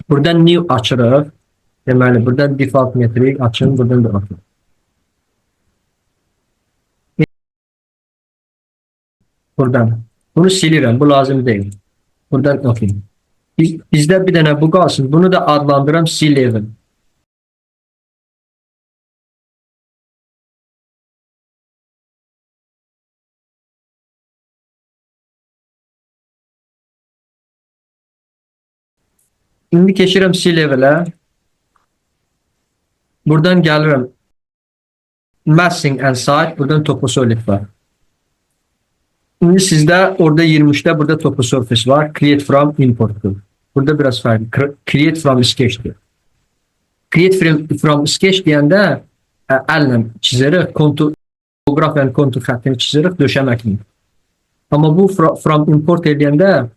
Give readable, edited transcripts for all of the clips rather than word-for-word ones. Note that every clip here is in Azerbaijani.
Buradan new açırıq. Deməli, buradan default metrik açın, buradan da açın. Buradan. Bunu silirəm, bu lazım deyil. Buradan okey. Bizdə bir dənə bu qalsın. Bunu da adlandıram C-level. İndi keçirəm C-level'ə. Buradan gəlirəm. Massing and site. Buradan toposolid var. Şimdi sizde orada 23'te burada topo surface var. Create from import'tur. Burada biraz farklı. Create from sketch'tir. Create from sketch deyəndə əllə çizirik, kontur, topografiyanın kontur xəttini çizirik, döşəməklə. Amma bu from import edəndə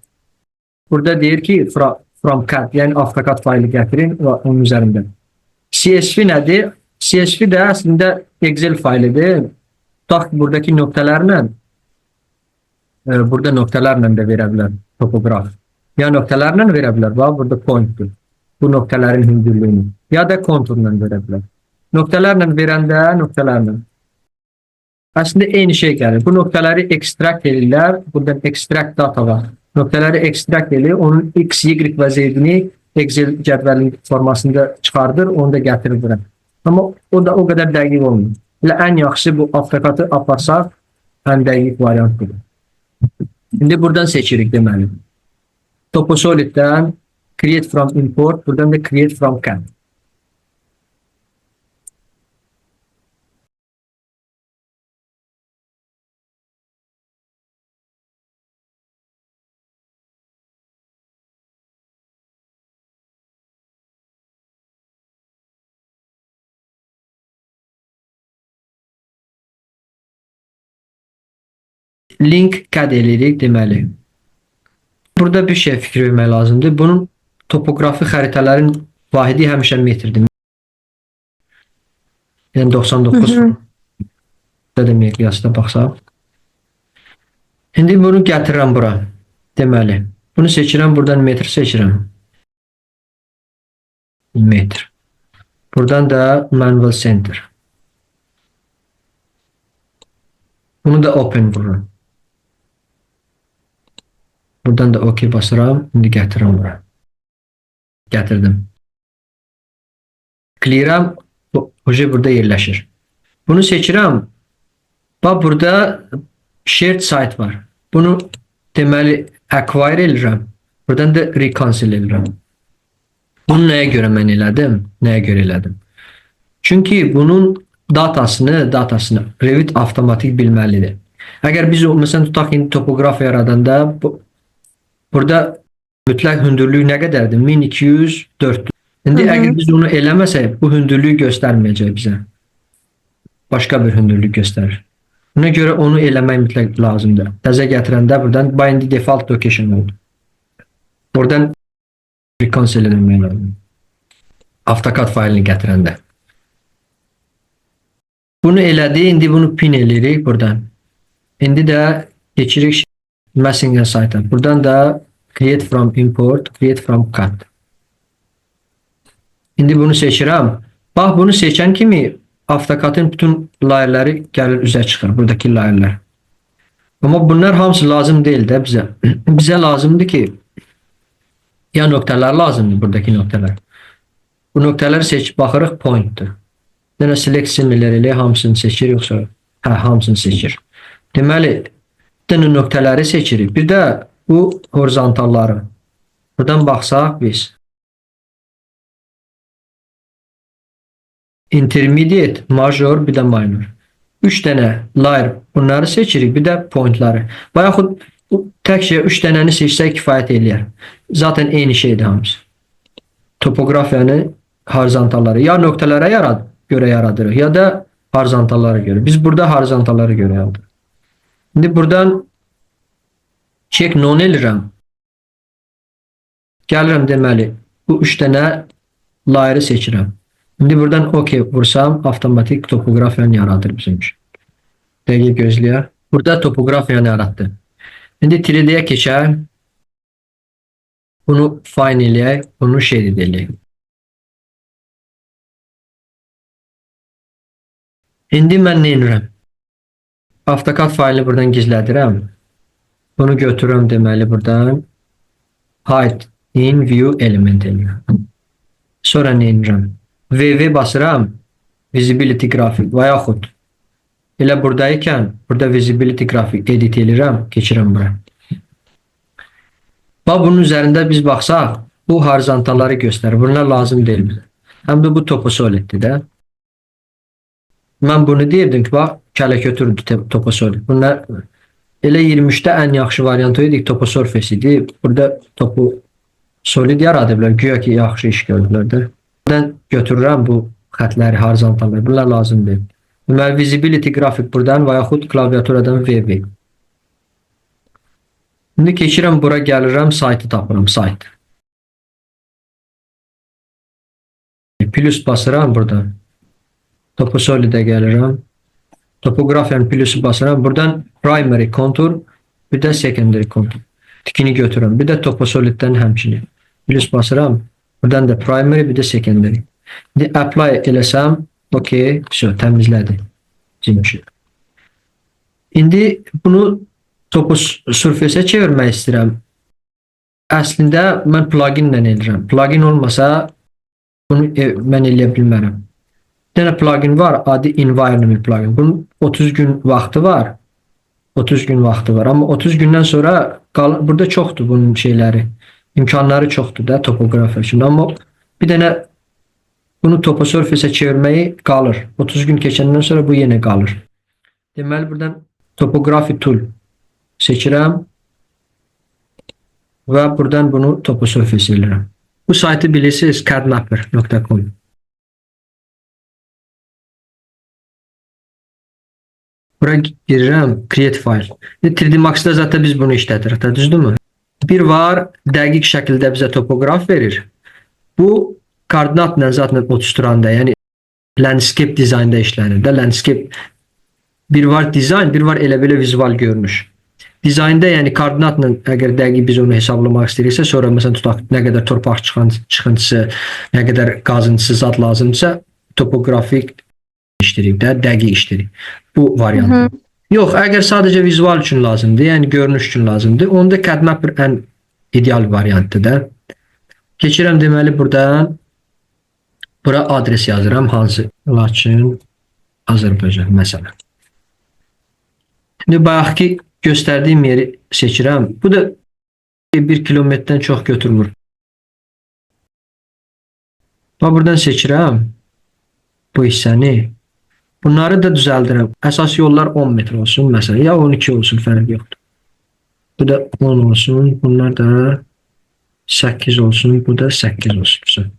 burada deyir ki from cut, yəni AutoCAD faylı gətirin və onun üzərində. CSV nədir? CSV də əslində Excel faylıdır. Tutaq buradakı nöqtələrlə burada noktalarla da verə bilər topograf. Ya noktalarla verə bilər, burada pointdir. Bu noktaların hündürlüyünü. Ya da konturla verə bilər. Noktalarla verəndə noktalarla. Aslında eyni şey gəlir. Bu noktaları ekstrakt edirlər. Buradan extract data var. Noktaları ekstrakt edir. Onun X, Y və Z-ni Excel cədvəlin formasında çıxardır. Onu da gətirir bura. Amma o da o qədər dəqiq olmuyor. Elə ən yaxşısı bu AutoCAD-ı aparsaq ən dəqiq variantdır. Şimdi buradan seçirik deməli. Toposolid'dən create from import, buradan da create from CAD. Link CAD eləyirik deməli. Burada bir şey fikir vermək lazımdır. Bunun topografi xəritələrin vahidi həmişə metrdir. Yəni 99 da miqyasda baxsaq. İndi bunu gətirirəm bura. Deməli, bunu seçirəm, buradan metr seçirəm. Metr. Buradan da manual center. Bunu da open vururam. Buradan da OK basıram. İndi gətirirəm bura. Gətirdim. Clear'am. Oje burada yerləşir. Bunu seçirəm. Bax burada shared site var. Bunu deməli acquire edirəm. Buradan da reconcile edirəm. Bunu nəyə görə mən elədim? Nəyə görə elədim? Çünki bunun datasını Revit avtomatik bilməlidir. Əgər biz məsələn tutaq indi topografiya yaradanda burada mütləq hündürlük nə qədərdir? 1204. İndi əgər biz onu eləməsək, bu hündürlüyü göstərməyəcək bizə. Başqa bir hündürlük göstərir. Buna görə onu eləmək mütləq lazımdır. Təzə gətirəndə buradan bind default location oldu. Buradan reconcile etmək lazım. AutoCAD faylını gətirəndə. Bunu elədi, indi bunu pin eləyirik buradan. İndi də keçirik Messenger site'a. Buradan da create from import, create from cut. İndi bunu seçirəm. Bax, bunu seçən kimi AutoCAD'ın bütün layerləri gəlir üzə çıxır, buradakı layerlər. Amma bunlar hamısı lazım deyil də bizə. Bizə lazımdır ki, ya nöqtələr lazımdır, buradakı nöqtələr. Bu nöqtələri seçib baxırıq, pointdir. Yenə select similar elə hamısını seçir, yoxsa hamısını seçir. Deməli, bir nöqtələri seçirik. Bir də bu horizontalları. Buradan baxsaq biz. Intermediate, major, bir də minor. 3 dənə layer bunları seçirik, bir də pointları. Və yaxud təkcə 3 dənəni seçsək kifayət eləyər. Zaten eyni şeydir hamısı. Topografiyanı horizontalları ya nöqtələrə görə yaradırıq, ya da horizontallara görə. Biz burada horizontallara görə yaradırıq. İndi buradan check none edirəm. Gəlirəm deməli, bu 3 dənə layeri seçirəm. İndi buradan OK vursam, avtomatik topografiyanı yaradır bizim üçün. Dəqiq gözləyək. Burada topografiyanı yaratdı. İndi 3D'yə keçək. Bunu fine eləyək, bunu shaded eləyək. İndi mən nə edirəm? AutoCAD faylını buradan gizlədirəm. Bunu götürürəm deməli buradan hide in view element eləyirəm. Sonra nə edirəm? VV basıram. Visibility grafik və yaxud elə buradayken burada visibility grafik edit edirəm, keçirəm bura. Bax bunun üzərində biz baxsaq, bu horizontalları göstərir. Bunlar lazım deyil bizə. Həm də bu topo soliddir də. Mən bunu deyirdim ki, bax, kələkötürdür topo solid. Bunlar elə 23-də ən yaxşı variantı idi, topo surface idi. Burada topo solid yaradıblar. Güya ki, yaxşı iş gördülər də. Buradan götürürəm bu xətləri, horizontalları. Bunlar lazım deyil. Deməli, visibility grafik buradan və yaxud klaviaturadan VV. Şimdi keçirəm bura, gəlirəm, saytı tapıram, sayt. Plus basıram buradan. Topo solid'e gəlirəm. Topografiyanın plusu basıram. Buradan primary contour, bir də secondary contour. Tikini götürürəm. Bir də topo solid'dən həmçinin. Plus basıram. Buradan da primary, bir də secondary. İndi apply eləsəm, okey, təmizlədi. İndi bunu topo surface'e çevirmək istəyirəm. Əslində mən pluginlə edirəm. Plugin olmasa bunu mən eləyə bilmərəm. Bir dənə plugin var, adı environment plugin. Bunun 30 gün vaxtı var. 30 gün vaxtı var. Amma 30 gündən sonra burada çoxdur bunun şeyləri. İmkanları çoxdur da topografiya üçün. Amma bir dənə bunu topo surface'e çevirməyi qalır. 30 gün keçəndən sonra bu yenə qalır. Deməli buradan topography tool seçirəm və buradan bunu topo surface edirəm. Bu saytı bilirsiniz, cadmapper.com. Bura girirəm, create file. 3D Max'da zaten biz bunu işlədirik, düzdürmü? Bir var, dəqiq şəkildə bizə topoqraf verir. Bu koordinatla zaten oturanda, yəni landscape dizaynda işlənir də. Landscape bir var dizayn, bir var elə belə vizual görünüş. Dizaynda yəni koordinatla əgər dəqiq biz onu hesablamaq istəyiriksə, sonra məsələn tutaq nə qədər torpaq çıxıntısı, nə qədər qazıntısı zat lazımdırsa, topografik işləyirik də, dəqiq işləyirik. Bu variant. Yox, əgər sadəcə vizual üçün lazımdır, yəni görünüş üçün lazımdır, onda CAD-Mapper ən ideal variantdır da. Keçirəm deməli buradan bura adres yazıram, hansı? Laçın, Azərbaycan məsələn. Şimdi bayaqki göstərdiyim yeri seçirəm. Bu da 1 kilometrdən çox götürmür. Bax buradan seçirəm bu hissəni. Bunları da düzəldirəm. Əsas yollar 10 metr olsun məsələn, ya 12 olsun, fərq yoxdur. Bu da 10 olsun, bunlar da 8 olsun, bu da 8 olsun.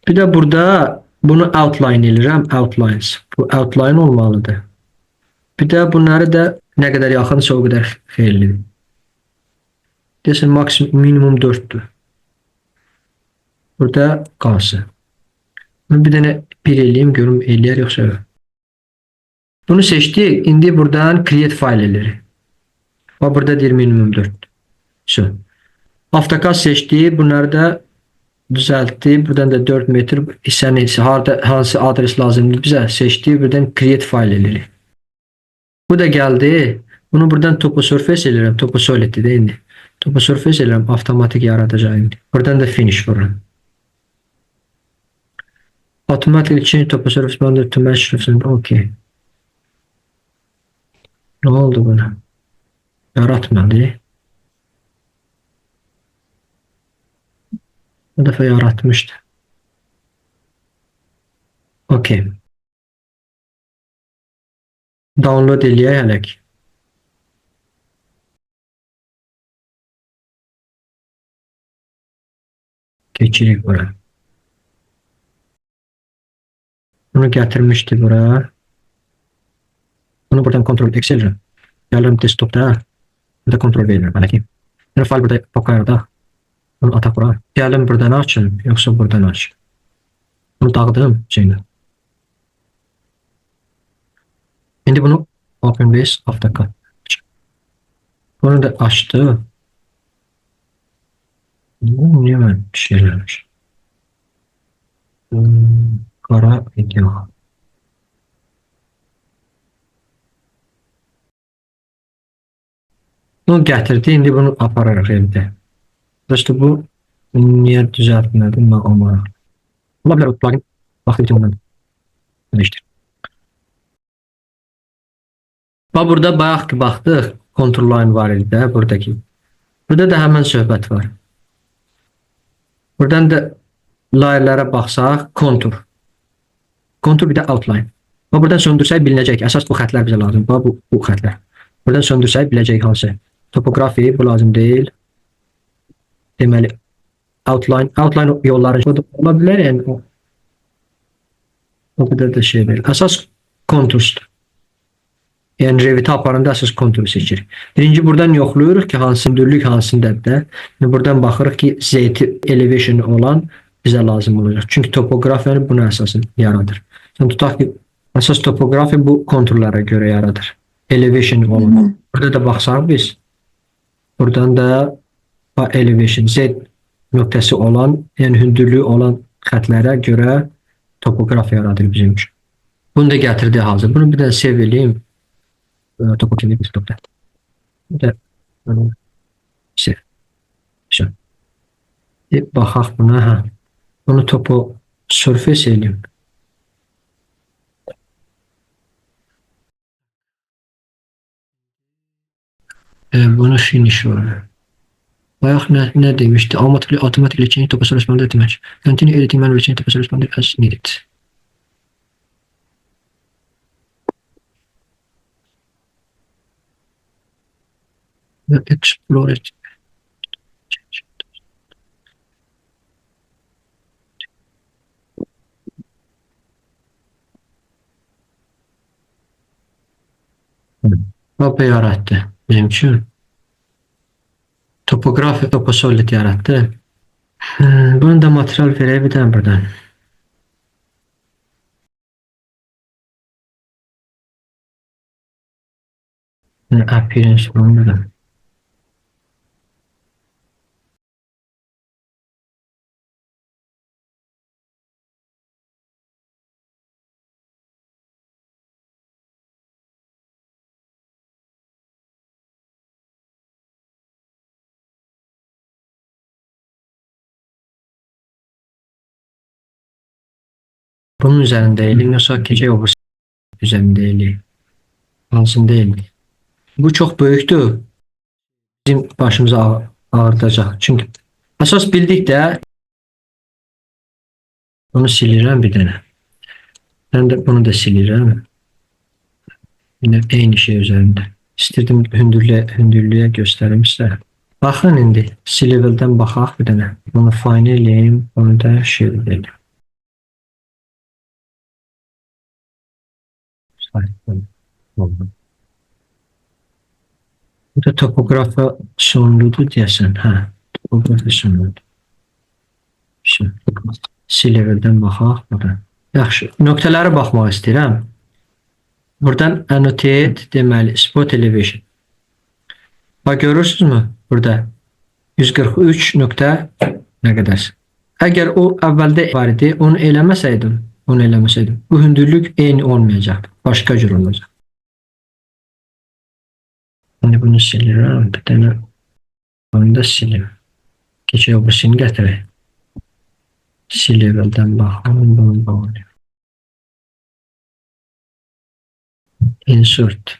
Bir də burada bunu outline edirəm, outlines. Bu outline olmalıdır. Bir də bunları da nə qədər yaxınsa o qədər xeyirlidir. Desin maksimum minimum 4'dür. Burada qalsın. Bunu bir dənə bir eləyim, görüm eləyər yoxsa yox. Bunu seçdik. İndi buradan create file eləyirik. Bax burada deyir minimum 4'dür. AutoCAD seçdik. Bunları da düzəltdik. Buradan da 4 metr hissənin hansı adres lazımdır bizə seçdik. Buradan create file eləyirik. Bu da geldi. Bunu buradan topo surface edirəm. Topo solid'dir də indi. Topo surface edirəm. Avtomatik yaradacaq indi. Buradan da finish vururam. Automatic change topo surface boundary to match reference. Okay. Ne oldu buna? Yaratmadı. Bu defa yaratmıştı. Okay. Download eləyək hələ ki. Keçirik bura. Bunu gətirmişdi bura. Bunu buradan Ctrl X edirəm. Gəlirim desktopda. Burada Ctrl V edirəm hələ ki. Yəni fayl burada Poker'da. Bunu ataq bura. Gəlim buradan açın, yoxsa buradan açın. Bunu dağıdım şeylə. İndi bunu OpenBase AutoCAD. Bunu da açtı. Niye ben şeylermiş? Kara video. Bunu gətirdi, indi bunu apararıq evdə. İşte bu niyə düzəltmədim mən ona. Ola bilər o plugin vaxtı bitimdən dəyişdir. Bax burada bayaq ki baxdıq, control line var idi də buradakı. Burada da həmən söhbət var. Buradan da layerlərə baxsaq, kontur. Kontur bir də outline. Bax buradan söndürsək bilinəcək. Əsas bu xətlər bizə lazım. Bax bu xətlər. Buradan söndürsək biləcək hansı. Topografi bu lazım deyil. Deməli outline yolları ola bilər yəni o qədər də şey deyil. Əsas konturdur. Yəni Revit-ə aparanda əsas konturu seçirik. Birinci buradan yoxlayırıq ki, hansı hündürlük hansındadır. Buradan baxırıq ki, Z elevation olan bizə lazım olacaq. Çünki topografiyanı buna əsasın yaradır. Sən tutaq ki, əsas topografiya bu konturlara görə yaradır. Elevation olan. Burada da baxsaq biz, buradan da elevation, Z nöqtəsi olan, yəni hündürlüyü olan xətlərə görə topografiya yaradır bizim üçün. Bunu da gətirdi hazır. Bunu bir də save eləyim. Topografi bir stopda. Bir də save. Şöyle. Baxaq buna. Hə. Bunu topo surface eləyim. Bunu finish var. Bayaq nə demişdi? Automatically change topo responder to match. Continue editing manually change topo responder as needed. Explore it. Mapa yarattı bizim için. Topografi, toposolid yarattı. Bunun da material verebilirim buradan. Appearance bunun. Bunun üzerindeyim yoksa gece obur üzerindeyim. Hansın değil. Bu çok büyüktü. Bizim başımıza ağırtacaq. Çünkü əsas bildik də bunu silirəm bir dənə. Ben de bunu da silirəm. Yine eyni şey üzerinde. İstirdim hündürlüğe göstərim sizə. Baxın indi. C-level'dən baxaq bir dənə. Bunu fine eləyim. Bunu da şey eləyim. Bu da topografi sonludur deyəsən. Hə, topografi sonludur. C-level'dən baxaq burada. Yaxşı, nöqtələrə baxmaq istəyirəm. Buradan annotate deməli spot elevation. Bax görürsünüzmü burada 143 nöqtə nə qədər? Əgər o əvvəldə var idi, onu eləməsəydim, bu hündürlük eyni olmayacaq, başqa cür olacaq. Şimdi bunu silirəm, bir dənə onu da silim. Keçək o birisini gətirək. C-level'dən baxalım, bunu bağlayalım. Insert.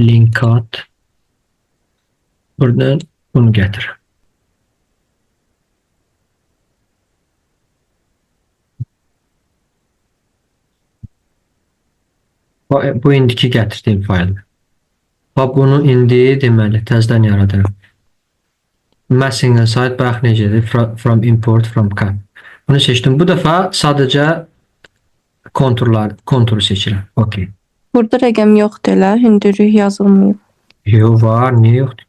Link at. Buradan bunu gətir. Bu indiki gətirdiyim fayldır. Bax bunu indi deməli təzədən yaradırım. Massing inside bax necədir? From import from cut. Bunu seçdim. Bu dəfə sadəcə konturu seçirəm. Okay. Burada rəqəm yoxdur elə, hündürlük yazılmıyor. Yox var, niyə yoxdur?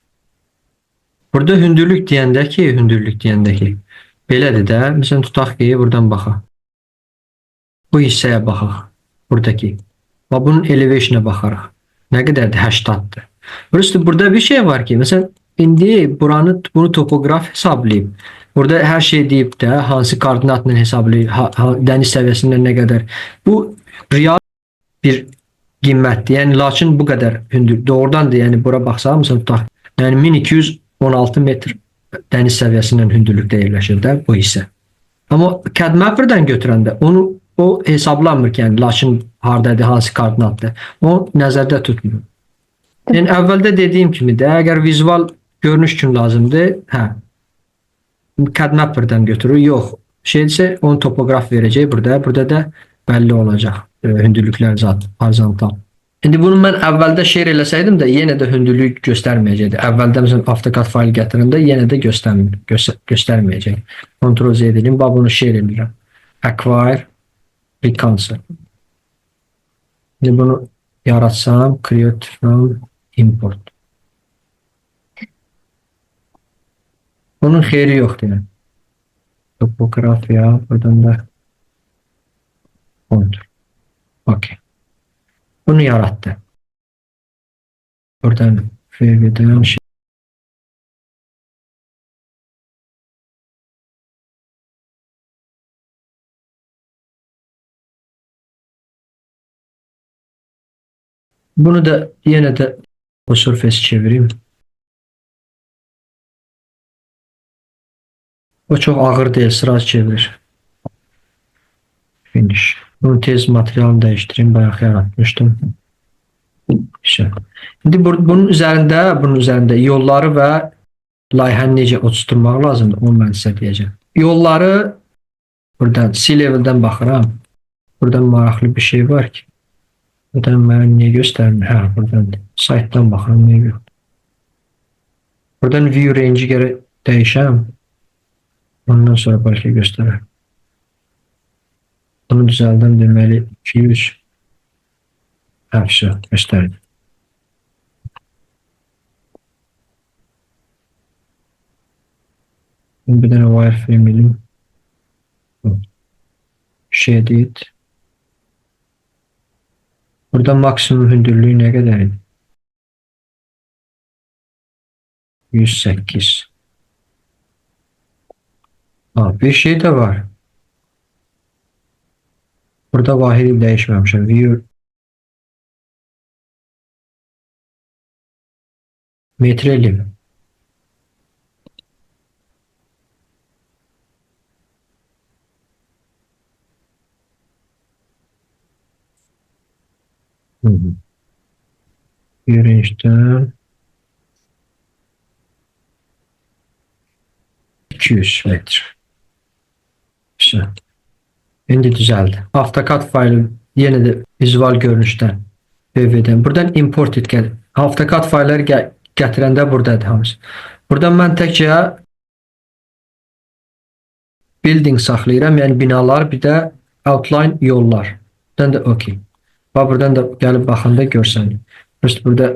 Burada hündürlük deyəndə ki, belədir də. Məsələn tutaq ki, buradan baxaq. Bu hissəyə baxaq. Buradakı. Bunun elevation'a baxarıq. Nə qədərdir? 80'dır. Burada bir şey var ki, məsələn indi bunu topoqraf hesablayıb. Burada hər şey deyib də hansı koordinatla hesablayıb, dəniz səviyyəsindən nə qədər. Bu real bir qiymətdir. Yəni lakin bu qədər hündür. Doğrudan da yəni bura baxsaq, məsələn tutaq. Yəni 1216 metr dəniz səviyyəsindən hündürlükdə yerləşir də bu hissə. Amma CAD-Mapper-dən götürəndə o hesablanmır ki, yəni lakin hardadır, hansı koordinatdır. O nəzərdə tutmur. Yəni əvvəldə dediyim kimi də əgər vizual görünüş üçün lazımdır, hə. CAD-Mapper-dən götürür. Yox, şeysə onu topoqraf verəcək burada. Burada da bəlli olacaq hündürlüklər zat horizontal. İndi bunu mən əvvəldə share eləsəydim də yenə də hündürlük göstərməyəcəkdi. Əvvəldə məsələn AutoCAD fayl gətirəndə yenə də göstərməyəcək. Ctrl Z edirəm, bax bunu share edirəm. Acquire, reconcile. İndi bunu yaratsam, create from import. Bunun xeyri yoxdur yəni. Topografiya, buradan da contour. Okay. Bunu yarattı. Buradan VV'den bunu da yine de o surface çevireyim. O çok ağır değil, sıra çevirir. Finish. Bunu tez materyalını değiştireyim. Bayağı yaratmıştım. Güzel. Şimdi bunun üzerinde yolları ve layihəni necə oluşturmaq lazımdır, onu mən sizə deyəcəm. Yolları buradan C-level'dən baxıram. Buradan maraqlı bir şey var ki. Buradan mənə niyə göstərmir? Hə, buradan saytdan baxıram, niyə yox. Buradan view range'i gərək dəyişəm. Ondan sonra bəlkə göstərər. Bunu düzəldən deməli 200. Hə, göstərdi. Bir dənə wireframe elim. Shaded. Burada maksimum hündürlüğü nə qədər idi? 108. Bir şey de var. Burada vahidi dəyişməmişəm. View metre elim. Range'den 200 metre. Güzel. Şimdi düzeldi. AutoCAD faylı yine de vizual görünüşten VV'den. Buradan import et gəlir. AutoCAD fayları gətirəndə buradadır hamısı. Buradan mən təkcə building saxlayıram. Yəni binalar, bir də outline yollar. Buradan da okey. Buradan da gəlib baxanda görsən. Burada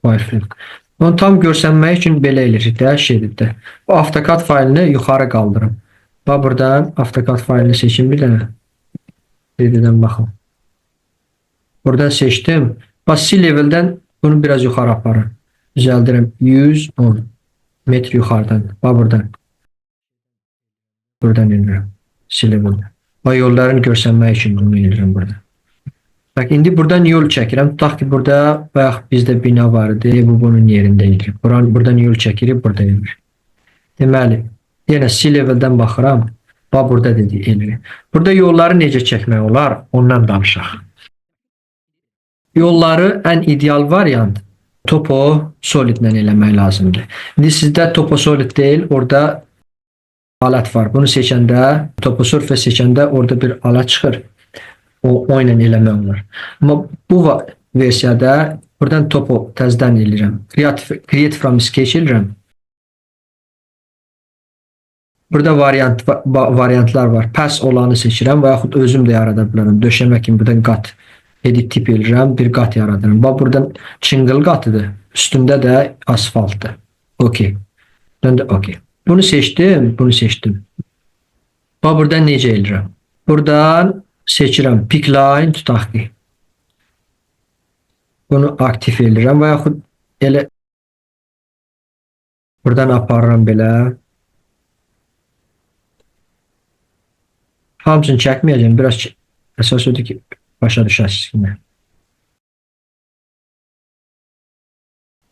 wireframe. Onu tam görsənmək üçün belə eləyirik də, şeydir də. Bu AutoCAD faylını yuxarı qaldırım. Buradan AutoCAD faylını seçim bir dənə. VV'dən baxın. Buradan seçdim. C-level'dən bunu biraz yuxarı aparın. Düzəldirəm. 110 metr yuxarıdan. Buradan. Buradan inirəm. C-level'dən. Yolların görsənmək üçün bunu inirəm burada. Bak, indi buradan yol çəkirəm. Tutaq ki, burada bax bizdə bina var idi. Bu bunun yerində idi. Buradan yol çəkirik, burada inir. Deməli, yenə C-level'dən baxıram. Burada dedi inir. Burada yolları necə çəkmək olar? Ondan danışaq. Yolları ən ideal variant Topo Solidlə eləmək lazımdır. İndi sizdə Topo Solid deyil, orada alət var. Bunu seçəndə, Topo Surface seçəndə orada bir alət çıxır. O ilə eləmək olar. Amma bu versiyada buradan Topo təzədən eləyirəm. Create from sketch eləyirəm. Burada variantlar var. Pass olanı seçirəm və yaxud özüm də yarada bilərəm. Döşəmə kimi buradan qat edit tip eləyirəm. Bir qat yaradırım. Buradan çınqıl qatıdır. Üstündə də asfaltdır. Okey. Buradan da okey. Bunu seçdim. Bunu seçdim. Buradan necə eləyirəm? Buradan seçirəm. Pick line tutaq ki. Bunu aktif eləyirəm və yaxud elə Buradan aparıram belə. Hamısını çəkməyəcəm. Biraz əsas odur ki, başa düşəsiniz kimi.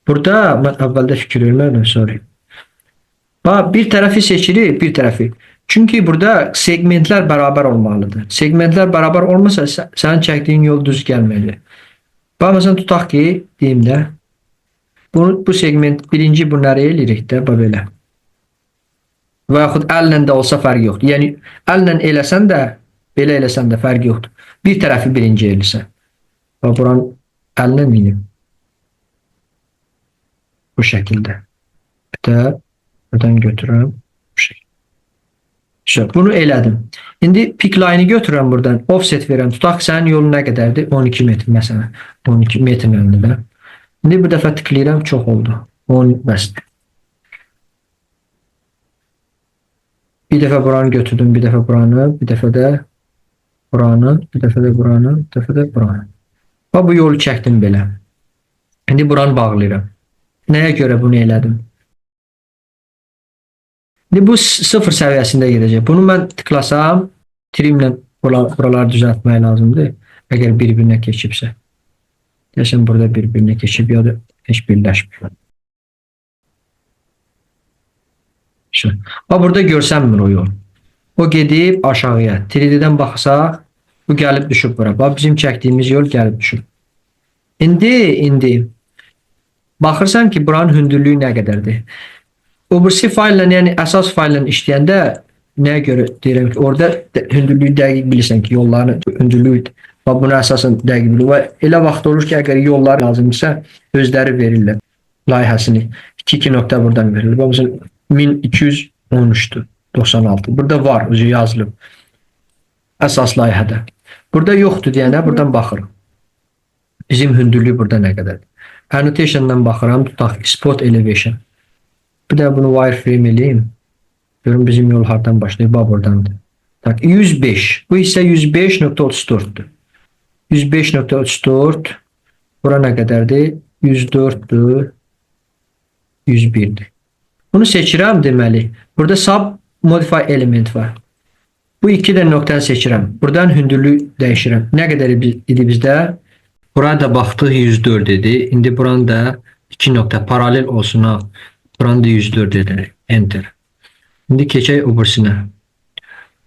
Burada mən əvvəldə fikir vermədim, sorry. Bir tərəfi seçirik, bir tərəfi. Çünki burada segmentlər bərabər olmalıdır. Segmentlər bərabər olmasa sənin çəkdiyin yol düz gəlməyəcək. Məsələn, tutaq ki, deyim də, bu segment birinci bunları eləyirik də, belə. Və yaxud əllə də olsa fərq yoxdur. Yəni, əllə eləsən də, belə eləsən də fərq yoxdur. Bir tərəfi birinci eləsən. Və buranı əllə eləyim. Bu şəkildə. Bir də buradan götürürəm. Bu şəkildə. Bunu elədim. İndi pick line-i götürürəm buradan. Offset verirəm. Tutaq ki, sənin yolun nə qədərdir? 12 metr məsələn. 12 metrin əlində. İndi bu dəfə tıklayıram. Çox oldu. 10 bəsdir. Bir dəfə buranı götürdüm. Bir dəfə buranı. Bir dəfə də buranı. Bir dəfə də buranı. Bir dəfə də buranı. Və bu yolu çəkdim belə. İndi buranı bağlayıram. Nəyə görə bunu elədim? İndi bu 0 səviyyəsində gedəcək. Bunu mən tıklasam, trimlə buraları düzəltmək lazımdır. Əgər bir-birinə keçibsə. Deyəsən, burada bir-birinə keçib, ya da heç birləşmir. Burada görsənmir o yol. O gedib aşağıya. 3D-dən baxsaq, bu gəlib düşüb bura. Bizim çəkdiyimiz yol gəlib düşüb. İndi baxırsan ki, buranın hündürlüyü nə qədərdir? Öbürsü faillə, yəni əsas faillə işləyəndə nəyə görə deyirəm ki, orada hündürlüyü dəqiq bilirsən ki, yolların hündürlüyü buna əsasən dəqiq bilir. Və elə vaxt olur ki, əgər yollar lazımdırsa, özləri verirlər layihəsini. 2 nöqtə buradan verilir. Məsələn, 1213'dür, 96. Burada var, özü yazılıb. Əsas layihədə. Burada yoxdur deyəndə buradan baxırıq. Bizim hündürlüyü burada nə qədərdir? Annotation'dan baxıram, tutaq spot elevation. Bir də bunu wireframe eləyim. Görün bizim yol hardan başlayıb, buradandır. 105. Bu isə 105.34'dür. 105.34. Bura nə qədərdir? 104'dür. 101'dir. Bunu seçirəm deməli. Burada sub modify element var. Bu iki də nöqtəni seçirəm. Buradan hündürlüyü dəyişirəm. Nə qədər idi bizdə? Buraya da baxdıq 104 idi. İndi buranı da 2 nöqtə paralel olsun. Buranı da 104 edirik. Enter. İndi keçək öbürsünə.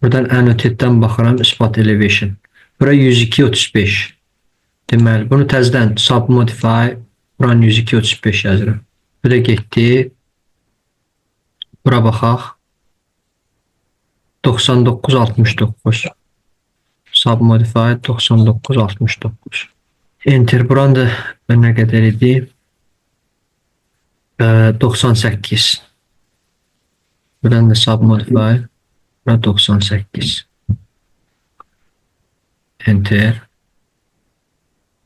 Buradan annotate'dən baxıram. Spot elevation. Bura 102.35. Deməli, bunu təzədən sub modify. Buranı 102.35 yazıram. Bu da getdi. Bura baxaq. 99.69. Sub modify 99.69. Enter. Buranı da nə qədər idi? 98. Buradan da sub modify. Bura 98. Enter.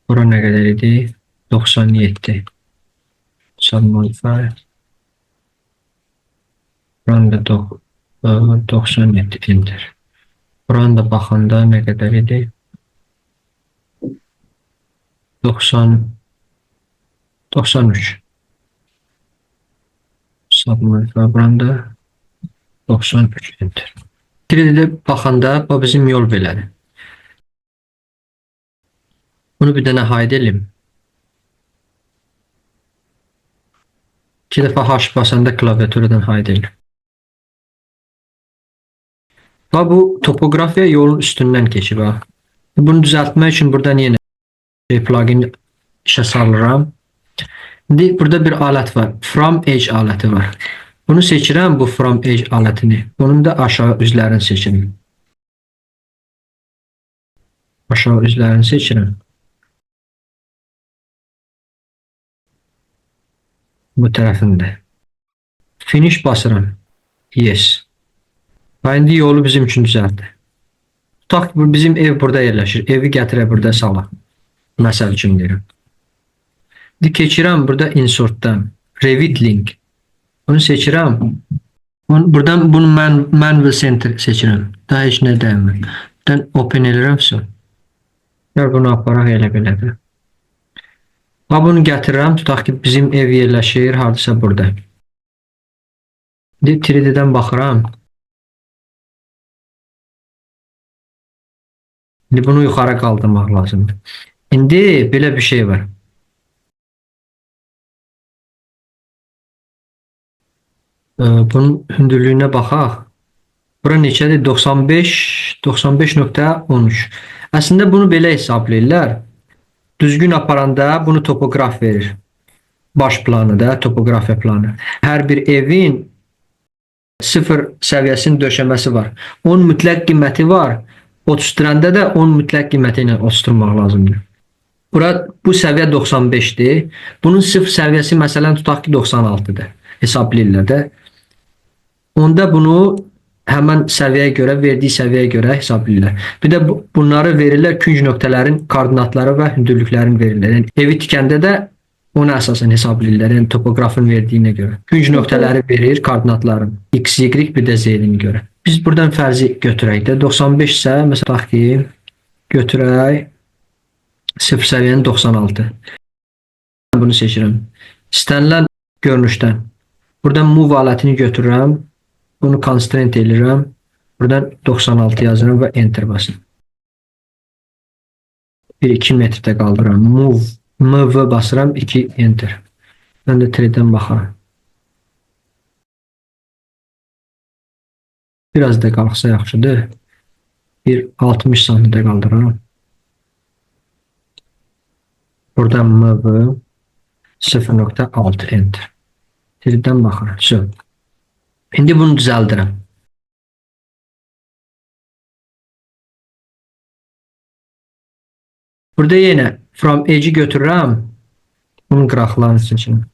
Bura nə qədər idi? 97. Sub modify. Buranı da 97. Enter. Buranı da baxanda nə qədər idi? 93. Sub modify. Buranı da 93. Enter. 3D-də baxanda bu bizim yol belədir. Bunu bir dənə hide edelim. 2 dəfə H basanda klaviaturadan hide edelim. Bu topografiya yolun üstündən keçib. Bunu düzəltmək üçün buradan yenə plugin işə salıram. İndi burada bir alət var. From Edge aləti var. Bunu seçirəm, bu From Edge alətini. Bunun da aşağı üzlərini seçirim. Aşağı üzlərini seçirəm. Bu tərəfində. Finish basıram. Yes. İndi yolu bizim üçün düzəltdi. Tutaq ki, bizim ev burada yerləşir. Evi gətirə burada salaq. Məsəl üçün deyirəm. İndi keçirəm burada insertdan. Revit link. Bunu seçirəm. Buradan bunu manual center seçirəm. Daha heç nə dəymir. Buradan open edirəmsə. Bunu aparaq elə belədir. Bunu gətirirəm. Tutaq ki, bizim ev yerləşir. Hardasa burada. İndi 3D-dən baxıram. İndi bunu yuxarı qaldırmaq lazımdır. İndi belə bir şey var. Bunun hündürlüyünə baxaq. Bura neçədir? 95, 95.13. Əslində bunu belə hesablayırlar. Düzgün aparanda bunu topoqraf verir. Baş planı da, topoqrafiya planı. Hər bir evin sıfır səviyyəsinin döşəməsi var. Onun mütləq qiyməti var. Oturtduranda da onun mütləq qiyməti ilə oturtmaq lazımdır. Bu səviyyə 95-dir. Bunun sıfır səviyyəsi məsələn tutaq ki 96-dır. Hesablayırlar da. Onda bunu həmən səviyyəyə görə, verdiyi səviyyəyə görə hesablayırlar. Bir də bunları verirlər, künc nöqtələrin koordinatları və hündürlüklərini verirlər. Yəni, evi tikəndə də ona əsasən hesablayırlar, yəni topoqrafın verdiyinə görə. Künc nöqtələri verir, koordinatların. X, Y, bir də Z-ni görə. Biz buradan fərzi götürək də. 95 isə, məsələn, tutaq ki, götürək sıfır səviyyənin 96. Bunu seçirəm. İstənilən görünüşdən. Buradan move alətini götürürəm. Bunu constraint edirəm. Buradan 96 yazıram və enter basıram. 1-2 metrdə qaldıram. MV basıram, 2 enter. Mən də 3D-dən baxaram. Biraz da qalxsa yaxşıdır. 60 santidə qaldıram. Buradan MV 0.6 enter. 3D-dən baxıram. İndi bunu düzəldirəm. Burada yenə from edge götürürəm. Bunun qıraqlarını seçirim.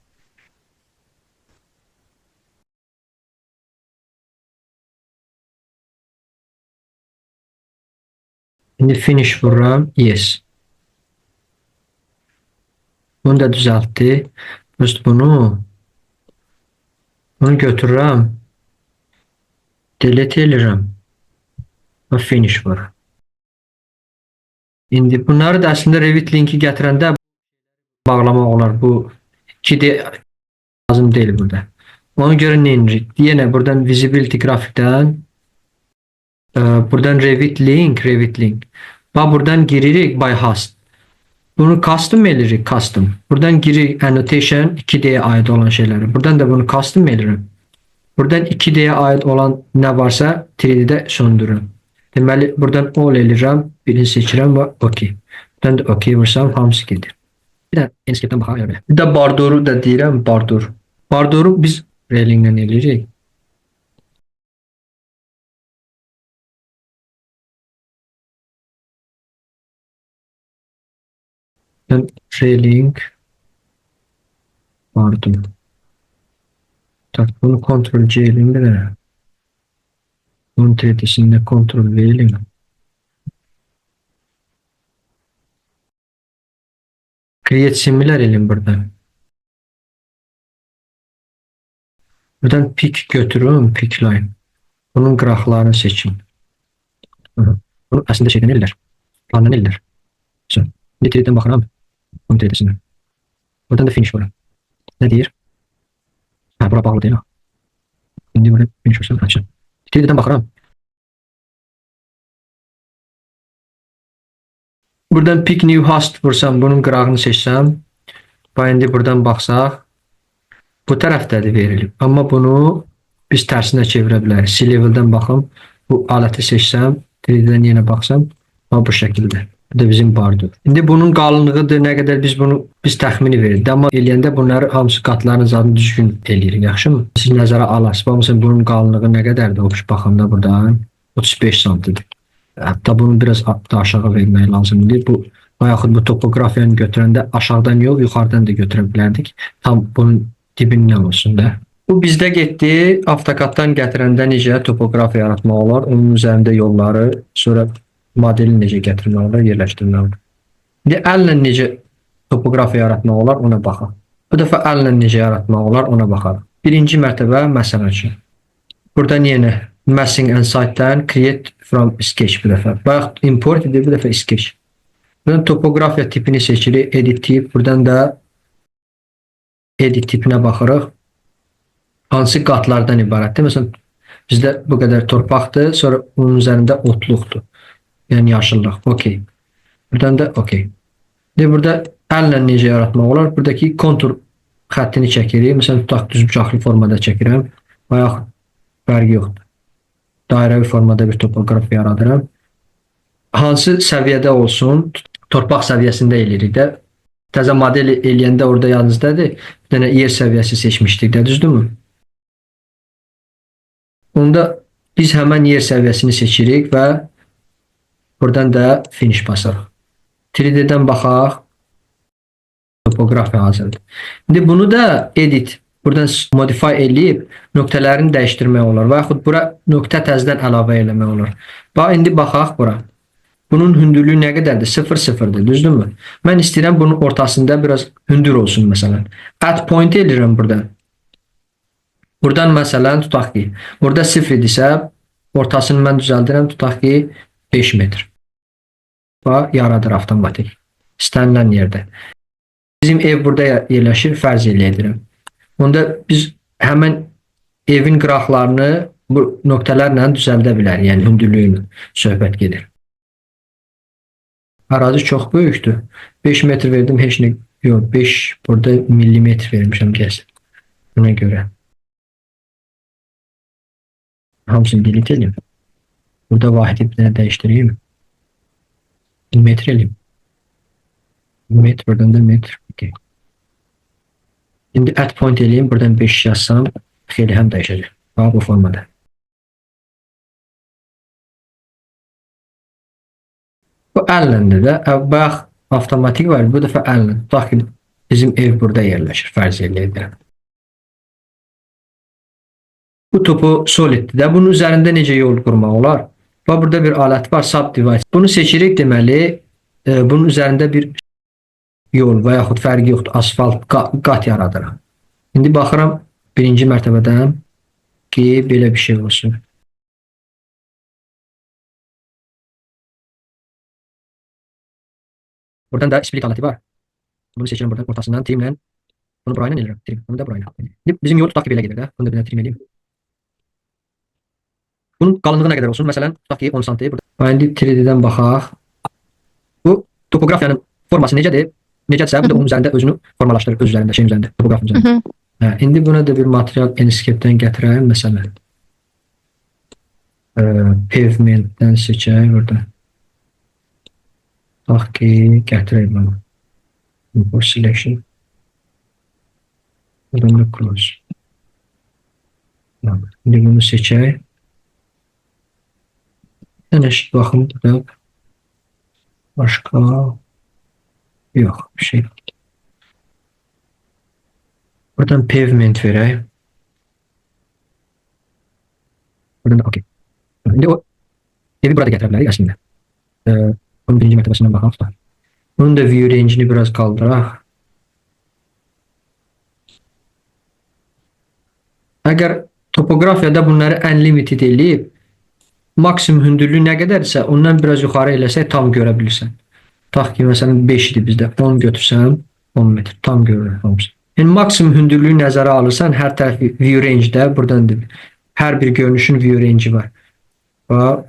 İndi finish vururam. Yes. Bunu da düzəltdi. Bunu götürürəm. Delete edirəm. Və finish vururam. İndi bunları da əslində Revit linki gətirəndə bağlamaq olar. Bu 2D lazım deyil burada. Ona görə nə edirik? Yenə buradan visibility grafikdən buradan Revit link. Bax buradan giririk by host. Bunu custom edirik, custom. Buradan giririk annotation 2D-yə aid olan şeyləri. Buradan da bunu custom edirik. Buradan 2D-yə aid olan nə varsa 3D-də söndürürəm. Deməli, buradan all edirəm, birini seçirəm və OK. Buradan da OK vursam, hamısı gedir. Bir də Enscape-dən baxaq belə. Bir də bardoru da deyirəm, bardor. Bardoru biz railinglə edirik. Railing bardor. Tak, bunu Ctrl C eləyim də. Bunun 3D'sində Ctrl V eləyim. Create similar eləyim buradan. Buradan pick götürün, pick line. Bunun qıraqlarını seçin. Bunu əslində şeydən ellər. Plandan ellər. Bir 3D'dən baxıram. Bunun 3D'sindən. Buradan da finish var. Nə deyir? Bura bağlı deyil. İndi burada finish olsun. Açın. 3D'dən baxıram. Buradan pick new host vursam, bunun qırağını seçsəm. İndi buradan baxsaq. Bu tərəfdədir verilib. Amma bunu biz tərsinə çevirə bilərik. C-level'dən baxım. Bu aləti seçsəm. 3D'dən yenə baxsam. Bu şəkildə. Bu da bizim bardır. İndi bunun qalınlığıdır. Nə qədər biz təxmini veririk. Amma eləyəndə bunları hamısı qatların zadını düzgün eləyirik. Yaxşı mı? Siz nəzərə alarsınız. Məsələn, bunun qalınlığı nə qədərdir? O baxanda buradan 35 santidir. Hətta bunu biraz da aşağı vermək lazımdır. Bu yaxud bu topoqrafiyanı götürəndə aşağıdan yox, yuxarıdan da götürə bilərdik. Tam bunun dibindən olsun da. Bu bizdə getdi. AutoCAD-dan gətirəndə necə topoqrafiya yaratmaq olar? Onun üzərində yolları, sonra modeli necə gətirmək olar, yerləşdirmək olar. İndi əllə necə topoqrafiya yaratmaq olar, ona baxaq. Bu dəfə əllə necə yaratmaq olar, ona baxaq. Birinci mərtəbə məsələ üçün. Buradan yenə Massing and Site-dən Create from Sketch bir dəfə. Bayaq import edir, bir dəfə Sketch. Buradan topoqrafiya tipini seçirik, Edit tip. Buradan da Edit tipinə baxırıq. hansı qatlardan ibarətdir? Məsələn, bizdə bu qədər torpaqdır, sonra onun üzərində otluqdur. Yəni yaşıllıq. Okey. Buradan da okey. Burada əllə necə yaratmaq olar? Buradakı kontur xəttini çəkirik. Məsələn, tutaq düzbucaqlı formada çəkirəm. Və yaxud fərqi yoxdur. Dairəvi formada bir topoqraf yaradıram. Hansı səviyyədə olsun, torpaq səviyyəsində eləyirik də. Təzə model eləyəndə orada yalnızdadır. Bir dənə yer səviyyəsi seçmişdik də, düzdürmü? Onda biz həmən yer səviyyəsini seçirik və buradan da finish basırıq. 3D-dən baxaq. Topografiya hazırdır. İndi bunu da edit, buradan modify eləyib nöqtələrini dəyişdirmək olar və yaxud bura nöqtə təzədən əlavə eləmək olar. Bax, indi baxaq bura. Bunun hündürlüyü nə qədərdir? 0,0-dır, düzdürmü? Mən istəyirəm bunun ortasında biraz hündür olsun məsələn. Add point edirəm buradan. Buradan məsələn tutaq ki, burada 0 idisə, ortasını mən düzəldirəm, tutaq ki 5 metr. Bax, yaradır avtomatik. İstənilən yerdə. Bizim ev burada yerləşir, fərz edirəm. Onda biz həmən evin qıraqlarını bu nöqtələrlə düzəldə bilərik, yəni hündürlüyünü söhbət gedir. Ərazi çox böyükdür. 5 metr verdim, heç nə yox. 5 burada millimetr vermişəm kəsin. Buna görə. Hamısını delete edeyim. Burada vahidi bir dənə dəyişdireyim. Metr eləyim. Metr, buradan da metr. Okay. Şimdi add point eləyim. Buradan 5 yazsam xeyli həm dəyişəcək. Bax, bu formada. Bu əlləndə də. Bax, avtomatik var. Bu dəfə əllə. Tutaq ki, bizim ev burada yerləşir. Fərz eləyirəm. Bu topu soliddir də. Bunun üzərində necə yol qurmaq olar? Bax, burada bir alət var. Subdivide. Bunu seçirik deməli. Bunun üzərində bir yol və yaxud fərqi yoxdur. Asfalt qat yaradırım. İndi baxıram birinci mərtəbədən ki, belə bir şey olsun. Buradan da split aləti var. Bunu seçirəm buradan ortasından trimlə. Bunu burayla edirəm. Trim. Bunu da burayla. İndi bizim yol tutaq ki, belə gedir də. Bunu da bir dənə trim edeyim. Bunun qalınlığı nə qədər olsun? Məsələn, tutaq ki 10 sm. İndi 3D-dən baxaq. Bu topografiyanın forması necədir? Necədirsə, bu da onun üzərində özünü formalaşdırır, öz üzərində, şeyin üzərində, topografın üzərində. İndi buna da bir material Enscape-dən gətirəyim, məsələn. Pavementdən seçək burada. Bax ki, gətirək bunu. Import selection. Buradan da close. İndi bunu seçək. Eşit baxın burada. Başqa yox, bir şey. Buradan pavement verək. Buradan da okey. İndi o evi burada gətirə bilərik əslində. Bunun birinci mərtəbəsindən baxaq. Bunun da view range-ini biraz qaldıraq. Əgər topografiyada bunları unlimited eləyib, maksimum hündürlüyü nə qədərsə, ondan biraz yuxarı eləsək tam görə bilirsən. Tutaq ki, məsələn 5 idi bizdə, 10 götürsəm 10 metr, tam görürəm hamısı. Yəni maksimum hündürlüyü nəzərə alırsan, hər tərəfi view range-də, buradan hər bir görünüşün view range-i var. Bax,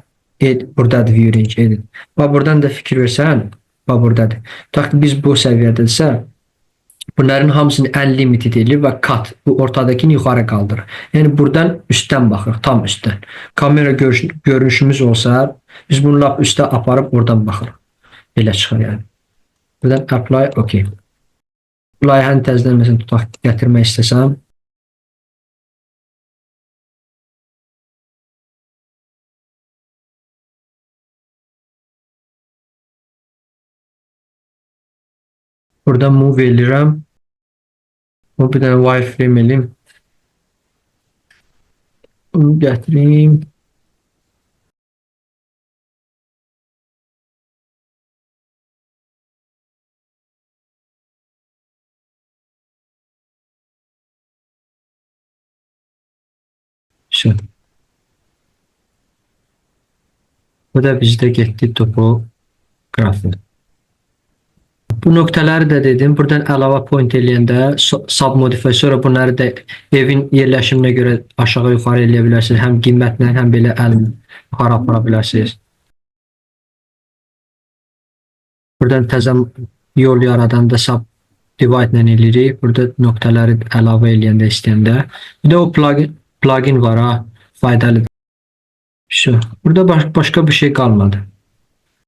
buradadır view range, edit. Bax, buradan da fikir versən, bax, buradadır. Tutaq ki, biz bu səviyyədədirsə, bunların hamısını unlimited edir və cut, bu ortadakini yuxarı qaldırır. Yəni buradan üstdən baxırıq, tam üstdən. Kamera görünüşümüz olsa, biz bunu lap üstə aparıb oradan baxırıq. Belə çıxır yəni. Buradan apply, okey. Layihəni təzədən məsələn tutaq gətirmək istəsəm. Buradan move eləyirəm. O bir dənə wireframe eləyim. Bunu gətireyim. Bu da bizdə getdi topografiya. Bu nöqtələri də dedim. Buradan əlavə point eləyəndə sub modify, sonra bunları da evin yerləşiminə görə aşağı yuxarı eləyə bilərsiniz. Həm qiymətlə, həm belə əlin yuxarı apara bilərsiniz. Buradan təzə yol yaradanda sub divide ilə eləyirik. Burada nöqtələri əlavə eləyəndə istəyəndə. Bir də o plugin var ha, faydalıdır. Şu. Burada başqa bir şey qalmadı.